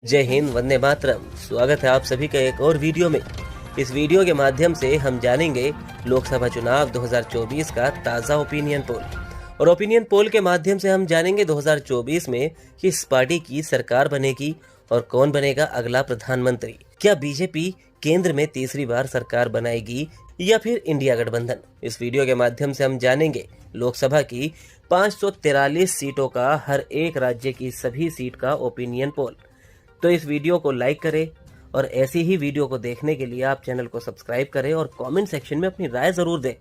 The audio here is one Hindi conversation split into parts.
जय हिंद, वंदे मातरम। स्वागत है आप सभी का एक और वीडियो में। इस वीडियो के माध्यम से हम जानेंगे लोकसभा चुनाव 2024 का ताज़ा ओपिनियन पोल। और ओपिनियन पोल के माध्यम से हम जानेंगे 2024 में किस पार्टी की सरकार बनेगी और कौन बनेगा अगला प्रधानमंत्री। क्या बीजेपी केंद्र में तीसरी बार सरकार बनाएगी या फिर इंडिया गठबंधन। इस वीडियो के माध्यम से हम जानेंगे लोकसभा की 543 सीटों का हर एक राज्य की सभी सीट का ओपिनियन पोल। तो इस वीडियो को लाइक करें और ऐसी ही वीडियो को देखने के लिए आप चैनल को सब्सक्राइब करें और कमेंट सेक्शन में अपनी राय जरूर दें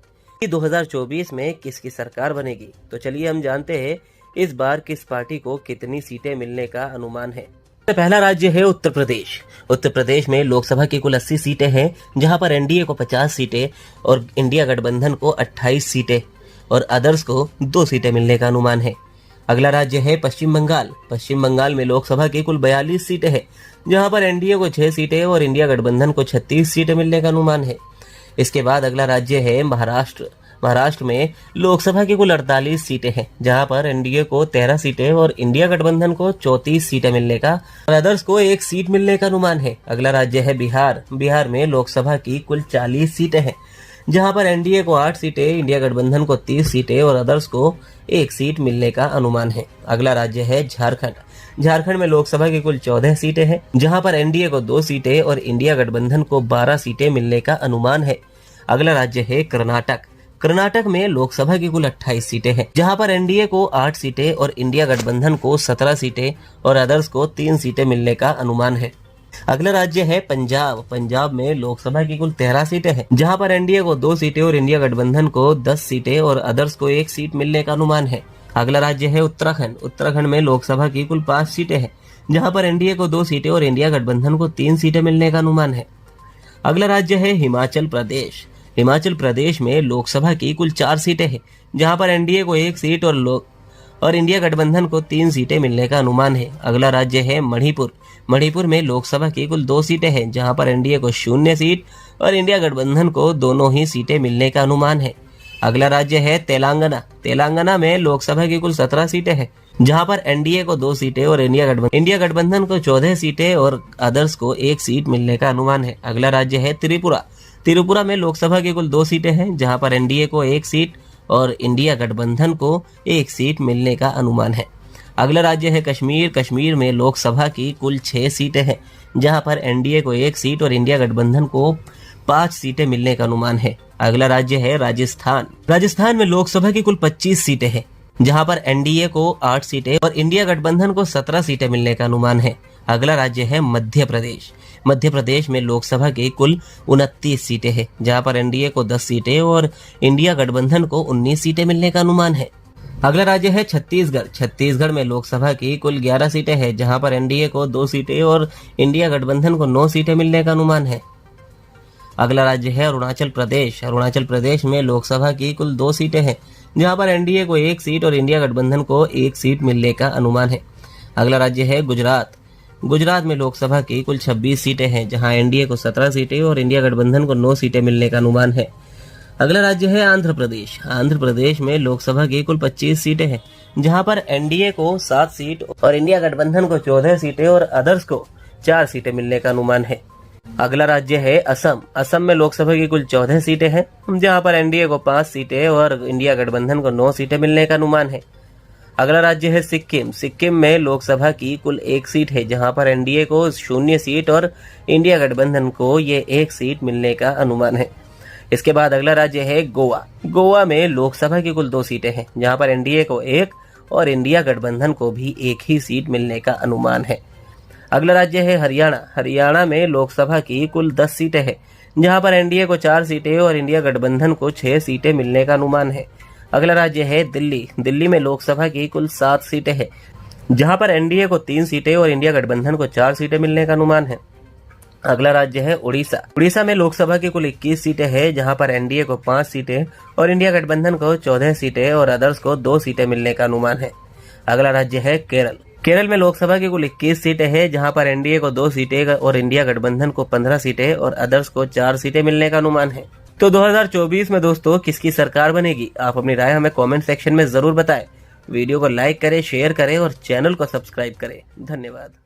कि 2024 में किसकी सरकार बनेगी। तो चलिए हम जानते हैं इस बार किस पार्टी को कितनी सीटें मिलने का अनुमान है। पहला राज्य है उत्तर प्रदेश। उत्तर प्रदेश में लोकसभा की कुल 80 सीटें हैं, जहां पर एनडीए को 50 सीटें और इंडिया गठबंधन को 28 सीटें और अदर्स को 2 सीटें मिलने का अनुमान है। अगला राज्य है पश्चिम बंगाल। पश्चिम बंगाल में लोकसभा की कुल 42 सीटें हैं, जहां पर एनडीए को 6 सीटें और इंडिया गठबंधन को 36 सीटें मिलने का अनुमान है। इसके बाद अगला राज्य है महाराष्ट्र। महाराष्ट्र में लोकसभा की कुल 48 सीटें हैं, जहां पर एनडीए को 13 सीटें और इंडिया गठबंधन को 34 सीटें मिलने का और अदर्स को 1 सीट मिलने का अनुमान है। अगला राज्य है बिहार। बिहार में लोकसभा की कुल 40 सीटें हैं, जहां पर एनडीए को 8 सीटें, इंडिया गठबंधन को 30 सीटें और अदर्स को 1 सीट मिलने का अनुमान है। अगला राज्य है झारखंड। झारखंड में लोकसभा की कुल 14 सीटें हैं, जहां पर एनडीए को 2 सीटें और इंडिया गठबंधन को 12 सीटें मिलने का अनुमान है। अगला राज्य है कर्नाटक। कर्नाटक में लोकसभा की कुल 28 सीटें हैं, जहां पर एनडीए को 8 सीटें और इंडिया गठबंधन को 17 सीटें और अदर्स को 3 सीटें मिलने का अनुमान है। अगला राज्य है पंजाब। पंजाब में लोकसभा की कुल 13 सीटें हैं, जहां पर एनडीए को 2 सीटें और इंडिया गठबंधन को 10 सीटें और अदर्स को 1 सीट मिलने का अनुमान है। अगला राज्य है उत्तराखंड। उत्तराखंड में लोकसभा की कुल 5 सीटें हैं, जहां पर एनडीए को 2 सीटें और इंडिया गठबंधन को 3 सीटें मिलने का अनुमान है। अगला राज्य है हिमाचल प्रदेश। हिमाचल प्रदेश में लोकसभा की कुल 4 सीटें हैं, जहां पर एनडीए को 1 सीट और इंडिया गठबंधन को 3 सीटें मिलने का अनुमान है। अगला राज्य है मणिपुर। मणिपुर में लोकसभा की कुल 2 सीटें हैं, जहां पर एनडीए को 0 सीट और इंडिया गठबंधन को दोनों ही सीटें मिलने का अनुमान है। अगला राज्य है तेलंगाना। तेलंगाना में लोकसभा की कुल 17 सीटें हैं, जहां पर एनडीए को 2 सीटें और इंडिया गठबंधन को 14 सीटें और अदर्स को 1 सीट मिलने का अनुमान है। अगला राज्य है त्रिपुरा। त्रिपुरा में लोकसभा की कुल 2 सीटें हैं, जहां पर एनडीए को 1 सीट और इंडिया गठबंधन को 1 सीट मिलने का अनुमान है। अगला राज्य है कश्मीर। कश्मीर में लोकसभा की कुल 6 सीटें हैं, जहां पर एनडीए को 1 सीट और इंडिया गठबंधन को 5 सीटें मिलने का अनुमान है। अगला राज्य है राजस्थान। राजस्थान में लोकसभा की कुल 25 सीटें हैं, जहां पर एनडीए को 8 सीटें और इंडिया गठबंधन को 17 सीटें मिलने का अनुमान है। अगला राज्य है मध्य प्रदेश। मध्य प्रदेश में लोकसभा की कुल 29 सीटें हैं, जहां पर एनडीए को 10 सीटें और इंडिया गठबंधन को 19 सीटें मिलने का अनुमान है। अगला राज्य है छत्तीसगढ़। छत्तीसगढ़ में लोकसभा की कुल 11 सीटें हैं, जहां पर एनडीए को 2 सीटें और इंडिया गठबंधन को 9 सीटें मिलने का अनुमान है। अगला राज्य है अरुणाचल प्रदेश। अरुणाचल प्रदेश में लोकसभा की कुल 2 सीटें हैं, जहां पर एनडीए को 1 सीट और इंडिया गठबंधन को 1 सीट मिलने का अनुमान है। अगला राज्य है गुजरात। गुजरात में लोकसभा की कुल 26 सीटें हैं, जहां एनडीए को 17 सीटें और इंडिया गठबंधन को 9 सीटें मिलने का अनुमान है। अगला राज्य है आंध्र प्रदेश। आंध्र प्रदेश में लोकसभा की कुल 25 सीटें हैं, जहां पर एनडीए को 7 सीट और इंडिया गठबंधन को 14 सीटें और अदर्स को 4 सीटें मिलने का अनुमान है। अगला राज्य है असम। असम में लोकसभा की कुल 14 सीटें हैं, जहां पर एनडीए को 5 सीटें और इंडिया गठबंधन को 9 सीटें मिलने का अनुमान है। अगला राज्य है सिक्किम। सिक्किम में लोकसभा की कुल 1 सीट है, जहां पर एनडीए को 0 सीट और इंडिया गठबंधन को ये 1 सीट मिलने का अनुमान है। इसके बाद अगला राज्य है गोवा। गोवा में लोकसभा की कुल 2 सीटें हैं, जहां पर एनडीए को 1 और इंडिया गठबंधन को भी 1 ही सीट मिलने का अनुमान है। अगला राज्य है हरियाणा। हरियाणा में लोकसभा की कुल 10 सीटें हैं, जहां पर एनडीए को 4 सीटें और इंडिया गठबंधन को 6 सीटें मिलने का अनुमान है। अगला राज्य है दिल्ली। दिल्ली में लोकसभा की कुल 7 सीटें हैं, जहां पर एनडीए को 3 सीटें और इंडिया गठबंधन को 4 सीटें मिलने का अनुमान है। अगला राज्य है उड़ीसा। उड़ीसा में लोकसभा की कुल 21 सीटें हैं, जहां पर एनडीए को 5 सीटें और इंडिया गठबंधन को 14 सीटें और अदर्स को 2 सीटें मिलने का अनुमान है। अगला राज्य है केरल। केरल में लोकसभा की कुल 21 सीटें हैं, जहां पर एनडीए को 2 सीटें और इंडिया गठबंधन को 15 सीटें और अदर्स को 4 सीटें मिलने का अनुमान है। तो 2024 में दोस्तों किसकी सरकार बनेगी, आप अपनी राय हमें कमेंट सेक्शन में जरूर बताएं। वीडियो को लाइक करें, शेयर करें और चैनल को सब्सक्राइब करें। धन्यवाद।